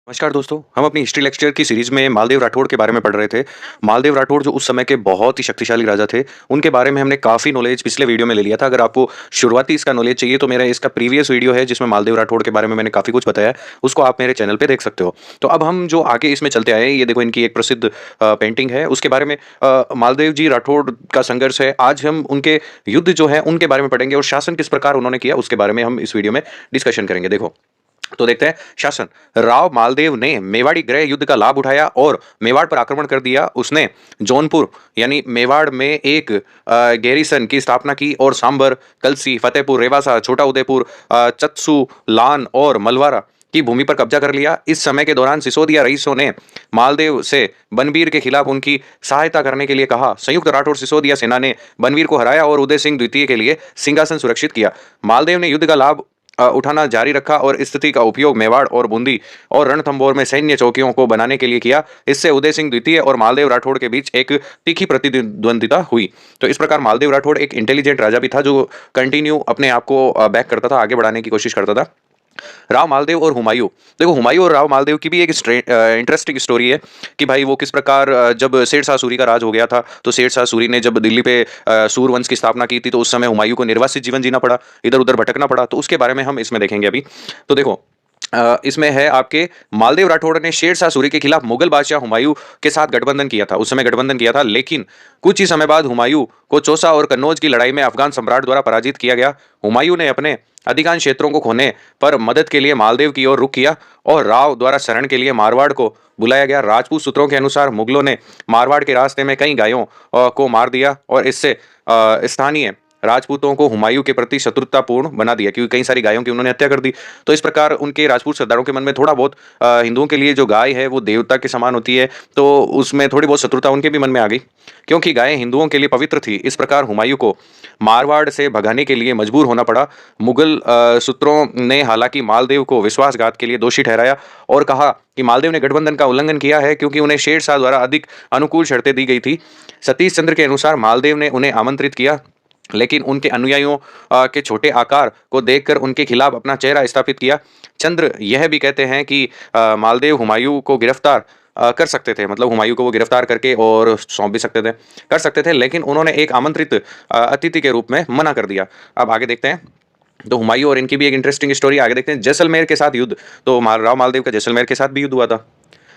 नमस्कार दोस्तों, हम अपनी हिस्ट्री लेक्चर की सीरीज में मालदेव राठौड़ के बारे में पढ़ रहे थे। मालदेव राठौड़ जो उस समय के बहुत ही शक्तिशाली राजा थे, उनके बारे में हमने काफ़ी नॉलेज पिछले वीडियो में ले लिया था। अगर आपको शुरुआती इसका नॉलेज चाहिए तो मेरा इसका प्रीवियस वीडियो है जिसमें मालदेव राठौड़ के बारे में मैंने काफ़ी कुछ बताया है, उसको आप मेरे चैनल पे देख सकते हो। तो अब हम जो आगे इसमें चलते आए, ये देखो इनकी एक प्रसिद्ध पेंटिंग है, उसके बारे में मालदेव जी राठौड़ का संघर्ष है। आज हम उनके युद्ध जो है उनके बारे में पढ़ेंगे और शासन किस प्रकार उन्होंने किया उसके बारे में हम इस वीडियो में डिस्कशन करेंगे। देखो, तो देखते हैं शासन। राव मालदेव ने मेवाड़ी गृह युद्ध का लाभ उठाया और मेवाड़ पर आक्रमण कर दिया। उसने जौनपुर यानी मेवाड़ में एक गैरिसन की स्थापना की और सांबर, कलसी, फतेहपुर, रेवासा, छोटा उदयपुर, चत्सू, लान और मलवारा की भूमि पर कब्जा कर लिया। इस समय के दौरान सिसोदिया रईसों ने मालदेव से बनबीर के खिलाफ उनकी सहायता करने के लिए कहा। संयुक्त राठौर सिसोदिया सेना ने बनबीर को हराया और उदय सिंह द्वितीय के लिए सिंहासन सुरक्षित किया। मालदेव ने युद्ध का लाभ उठाना जारी रखा और स्थिति का उपयोग मेवाड़ और बूंदी और रणथंभौर में सैन्य चौकियों को बनाने के लिए किया। इससे उदय सिंह द्वितीय और मालदेव राठौड़ के बीच एक तीखी प्रतिद्वंदिता हुई। तो इस प्रकार मालदेव राठौड़ एक इंटेलिजेंट राजा भी था जो कंटिन्यू अपने आप को बैक करता था, आगे बढ़ाने की कोशिश करता था। राव मालदेव और हुमायूं। देखो, हुमायूं और राव मालदेव की भी एक इंटरेस्टिंग स्टोरी है कि भाई वो किस प्रकार जब शेरशाह सूरी का राज हो गया था तो शेरशाह सूरी ने जब दिल्ली पे सूर वंश की स्थापना की थी तो उस समय हुमायूं को निर्वासित जीवन जीना पड़ा, इधर उधर भटकना पड़ा। तो उसके बारे में हम इसमें देखेंगे अभी। तो देखो, इसमें है आपके मालदेव राठौड़ ने शेरशाह सूरी के खिलाफ मुगल बादशाह हुमायूं के साथ गठबंधन किया था। उस समय गठबंधन किया था, लेकिन कुछ ही समय बाद हुमायूं को चौसा और कन्नौज की लड़ाई में अफगान सम्राट द्वारा पराजित किया गया। हुमायूं ने अपने अधिकांश क्षेत्रों को खोने पर मदद के लिए मालदेव की ओर रुख किया और राव द्वारा शरण के लिए मारवाड़ को बुलाया गया। राजपूत सूत्रों के अनुसार मुगलों ने मारवाड़ के रास्ते में कई गायों को मार दिया और इससे स्थानीय राजपूतों को हुमायूं के प्रति शत्रुतापूर्ण बना दिया, क्योंकि कई सारी गायों की उन्होंने हत्या कर दी। तो इस प्रकार उनके राजपूत सरदारों के मन में थोड़ा बहुत हिंदुओं के लिए जो गाय है वो देवता के समान होती है, तो उसमें थोड़ी बहुत शत्रुता उनके भी मन में आ गई, क्योंकि गाय हिंदुओं के लिए पवित्र थी। इस प्रकार हुमायूं को मारवाड़ से भगाने के लिए मजबूर होना पड़ा। मुगल सूत्रों ने हालांकि मालदेव को विश्वासघात के लिए दोषी ठहराया और कहा कि मालदेव ने गठबंधन का उल्लंघन किया है क्योंकि उन्हें शेरशाह द्वारा अधिक अनुकूल शर्तें दी गई थी। सतीश चंद्र के अनुसार मालदेव ने उन्हें आमंत्रित किया, लेकिन उनके अनुयायियों के छोटे आकार को देखकर उनके खिलाफ अपना चेहरा स्थापित किया। चंद्र यह भी कहते हैं कि मालदेव हुमायूं को गिरफ्तार कर सकते थे, मतलब हुमायूं को वो गिरफ्तार करके और सौंप भी सकते थे, लेकिन उन्होंने एक आमंत्रित अतिथि के रूप में मना कर दिया। अब आगे देखते हैं। तो हुमायूं और इनकी भी एक इंटरेस्टिंग स्टोरी आगे देखते हैं। जैसलमेर के साथ युद्ध। तो राव मालदेव का जैसलमेर के साथ भी युद्ध हुआ था।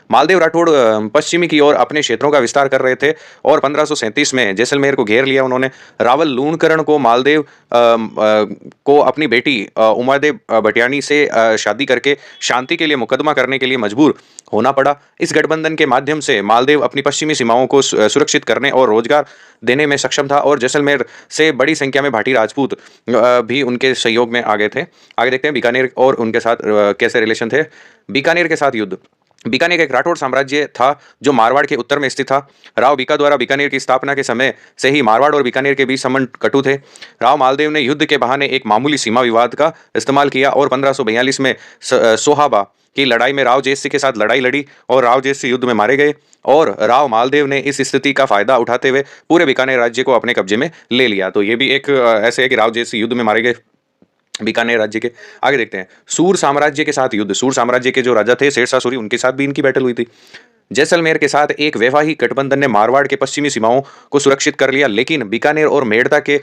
मालदेव राठौड़ पश्चिमी की ओर अपने क्षेत्रों का विस्तार कर रहे थे और 1537 में जैसलमेर को घेर लिया उन्होंने। रावल लूणकरण को मालदेव को अपनी बेटी उमादेव भटियानी से शादी करके शांति के लिए मुकदमा करने के लिए मजबूर होना पड़ा। इस गठबंधन के माध्यम से मालदेव अपनी पश्चिमी सीमाओं को सुरक्षित करने और रोजगार देने में सक्षम था और जैसलमेर से बड़ी संख्या में भाटी राजपूत भी उनके सहयोग में आ गए थे। आगे देखते हैं बीकानेर और उनके साथ कैसे रिलेशन थे। बीकानेर के साथ युद्ध। बीकानेर एक राठौड़ साम्राज्य था जो मारवाड़ के उत्तर में स्थित था। राव बीका द्वारा बीकानेर की स्थापना के समय से ही मारवाड़ और बीकानेर के बीच संबंध कटु थे। राव मालदेव ने युद्ध के बहाने एक मामूली सीमा विवाद का इस्तेमाल किया और 1542 में सोहाबा की लड़ाई में राव जयसिंह के साथ लड़ाई लड़ी और राव जयसिंह युद्ध में मारे गए और राव मालदेव ने इस स्थिति का फायदा उठाते हुए पूरे बीकानेर राज्य को अपने कब्जे में ले लिया। तो ये भी एक ऐसे है कि राव जयसिंह युद्ध में मारे गए बीकानेर राज्य के। आगे देखते हैं सूर साम्राज्य के साथ युद्ध। सूर साम्राज्य के जो राजा थे शेरशाह सूरी, उनके साथ भी इनकी बैटल हुई थी। जैसलमेर के साथ एक वैवाहिक गठबंधन ने मारवाड़ के पश्चिमी सीमाओं को सुरक्षित कर लिया, लेकिन बीकानेर और मेड़ता के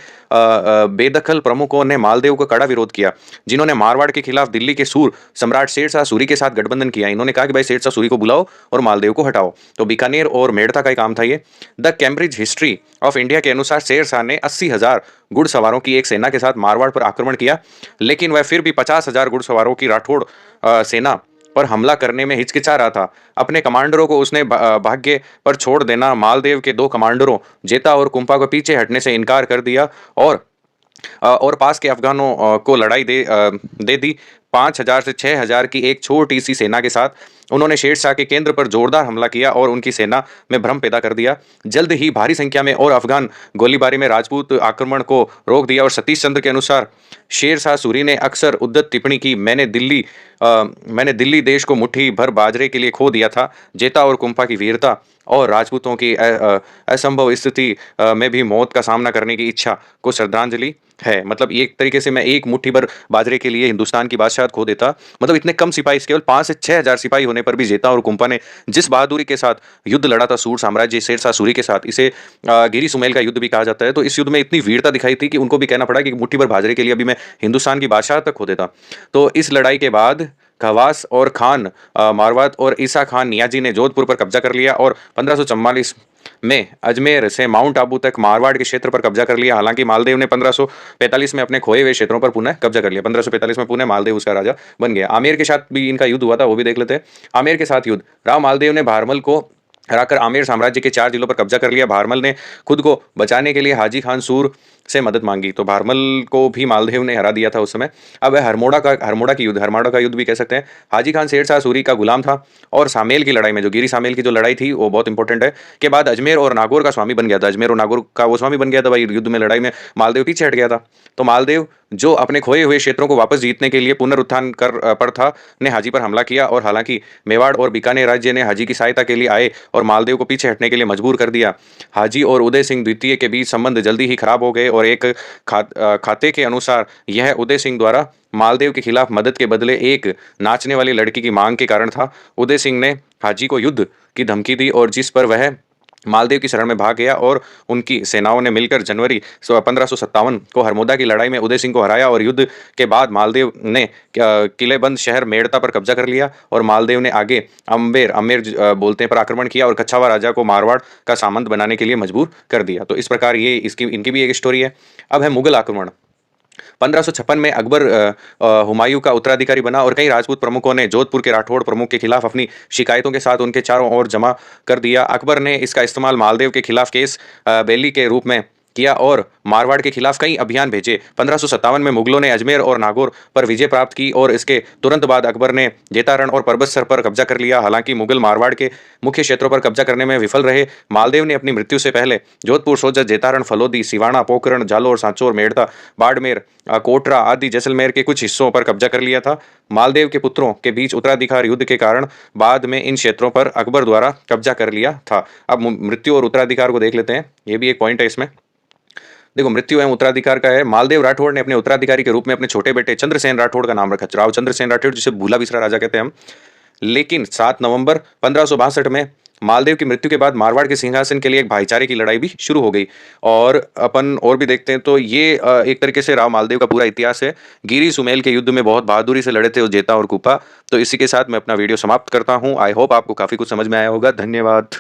बेदखल प्रमुखों ने मालदेव का कड़ा विरोध किया, जिन्होंने मारवाड़ के खिलाफ दिल्ली के सूर सम्राट शेरशाह सूरी के साथ गठबंधन किया। इन्होंने कहा कि भाई शेरशाह सूरी को बुलाओ और मालदेव को हटाओ। तो बीकानेर और मेड़ता का काम था ये। The Cambridge history of India के अनुसार शेरशाह ने 80,000 घुड़सवारों की एक सेना के साथ मारवाड़ पर आक्रमण किया, लेकिन वह फिर भी 50,000 घुड़सवारों की राठौड़ सेना पर हमला करने में हिचकिचा रहा था। अपने कमांडरों को उसने भाग्य पर छोड़ देना। मालदेव के 2 कमांडरों जेता और कुंपा को पीछे हटने से इनकार कर दिया और पास के अफगानों को लड़ाई दे दी। 5,000 से 6,000 की एक छोटी सी सेना के साथ उन्होंने शेरशाह के केंद्र पर जोरदार हमला किया और उनकी सेना में भ्रम पैदा कर दिया। जल्द ही भारी संख्या में और अफगान गोलीबारी में राजपूत आक्रमण को रोक दिया और सतीश चंद्र के अनुसार शेरशाह सूरी ने अक्सर उद्धत टिप्पणी की, मैंने दिल्ली देश को मुट्ठी भर बाजरे के लिए खो दिया था। जेता और कुंपा की वीरता और राजपूतों की असंभव स्थिति में भी मौत का सामना करने की इच्छा को श्रद्धांजलि है। मतलब ये एक तरीके से मैं एक मुट्ठी भर बाजरे के लिए हिंदुस्तान की बादशाहत खो देता। मतलब इतने कम सिपाही, केवल 5 से 6,000 सिपाही होने पर भी जेता और कुंपा ने जिस बहादुरी के साथ युद्ध लड़ा था सूर साम्राज्य शेरशाह सूरी के साथ, इसे गिरी सुमेल का युद्ध भी कहा जाता है। तो इस युद्ध में इतनी वीरता दिखाई थी कि उनको भी कहना पड़ा कि मुट्ठी भर बाजरे के लिए अभी मैं हिंदुस्तान की बादशाहत तक खो देता। तो इस लड़ाई के बाद खवास और खान मारवात और ईसा खान नियाजी ने जोधपुर पर कब्जा कर लिया और 1544 में अजमेर से माउंट आबू तक मारवाड़ के क्षेत्र पर कब्जा कर लिया। हालांकि मालदेव ने 1545 में अपने खोए हुए क्षेत्रों पर पुनः कब्जा कर लिया। 1545 में पुनः मालदेव उसका राजा बन गया। आमेर के साथ भी इनका युद्ध हुआ था, वो भी देख लेते हैं। आमेर के साथ युद्ध, राव मालदेव ने भारमल को हराकर आमेर साम्राज्य के 4 जिलों पर कब्जा कर लिया। भारमल ने खुद को बचाने के लिए हाजी खान सूर से मदद मांगी, तो भारमल को भी मालदेव ने हरा दिया था उस समय। अब है हरमोड़ा का युद्ध भी कह सकते हैं। हाजी खान शेरशाह सूरी का गुलाम था और सामेल की लड़ाई में, जो गिरी सामेल की जो लड़ाई थी वो बहुत इंपॉर्टेंट है, के बाद अजमेर और नागौर का स्वामी बन गया था। अजमेर और नागौर का वो स्वामी बन गया था भाई। युद्ध में, लड़ाई में मालदेव पीछे हट गया था। तो मालदेव जो अपने खोए हुए क्षेत्रों को वापस जीतने के लिए पुनरुत्थान कर पर था, ने हाजी पर हमला किया और हालांकि मेवाड़ और बीकानेर राज्य ने हाजी की सहायता के लिए आए और मालदेव को पीछे हटने के लिए मजबूर कर दिया। हाजी और उदय सिंह द्वितीय के बीच संबंध जल्दी ही खराब हो गए और एक खाते के अनुसार यह उदय सिंह द्वारा मालदेव के खिलाफ मदद के बदले एक नाचने वाली लड़की की मांग के कारण था। उदय सिंह ने हाजी को युद्ध की धमकी दी और जिस पर वह मालदेव की शरण में भाग गया और उनकी सेनाओं ने मिलकर जनवरी 1557 को हरमोदा की लड़ाई में उदय सिंह को हराया और युद्ध के बाद मालदेव ने किलेबंद शहर मेड़ता पर कब्जा कर लिया और मालदेव ने आगे अमेर बोलते हैं पर आक्रमण किया और कच्छावा राजा को मारवाड़ का सामंत बनाने के लिए मजबूर कर दिया। तो इस प्रकार ये इनकी भी एक स्टोरी है। अब है मुगल आक्रमण। 1556 में अकबर हुमायूं का उत्तराधिकारी बना और कई राजपूत प्रमुखों ने जोधपुर के राठौड़ प्रमुख के खिलाफ अपनी शिकायतों के साथ उनके चारों ओर जमा कर दिया। अकबर ने इसका इस्तेमाल मालदेव के खिलाफ केस बेली के रूप में किया और मारवाड़ के खिलाफ कई अभियान भेजे। 1557 में मुगलों ने अजमेर और नागौर पर विजय प्राप्त की और इसके तुरंत बाद अकबर ने जेतारण और परबतसर पर कब्जा कर लिया। हालांकि मुगल मारवाड़ के मुख्य क्षेत्रों पर कब्जा करने में विफल रहे। मालदेव ने अपनी मृत्यु से पहले जोधपुर, सोजत, जेतारण, फलोदी, सिवाना, पोखरण, जालोर, सांचौर, मेड़ता, बाड़मेर, कोटरा आदि जैसलमेर के कुछ हिस्सों पर कब्जा कर लिया था। मालदेव के पुत्रों के बीच उत्तराधिकार युद्ध के कारण बाद में इन क्षेत्रों पर अकबर द्वारा कब्जा कर लिया था। अब मृत्यु और उत्तराधिकार को देख लेते हैं, ये भी एक पॉइंट है इसमें। देखो, मृत्यु एवं उत्तराधिकार का है। मालदेव राठौड़ ने अपने उत्तराधिकारी के रूप में अपने छोटे बेटे चंद्रसेन राठौड़ का नाम रखा, राव चंद्रसेन राठौड़, जिसे भूला बिसरा राजा कहते हैं हम। लेकिन 7 नवंबर 1562 में मालदेव की मृत्यु के बाद मारवाड़ के सिंहासन के लिए एक भाईचारे की लड़ाई भी शुरू हो गई। और अपन और भी देखते हैं तो ये एक तरीके से राव मालदेव का पूरा इतिहास है। गिरी सुमेल के युद्ध में बहुत बहादुरी से लड़े थे वो जेता और कुपा। तो इसी के साथ मैं अपना वीडियो समाप्त करता हूँ। आई होप आपको काफी कुछ समझ में आया होगा। धन्यवाद।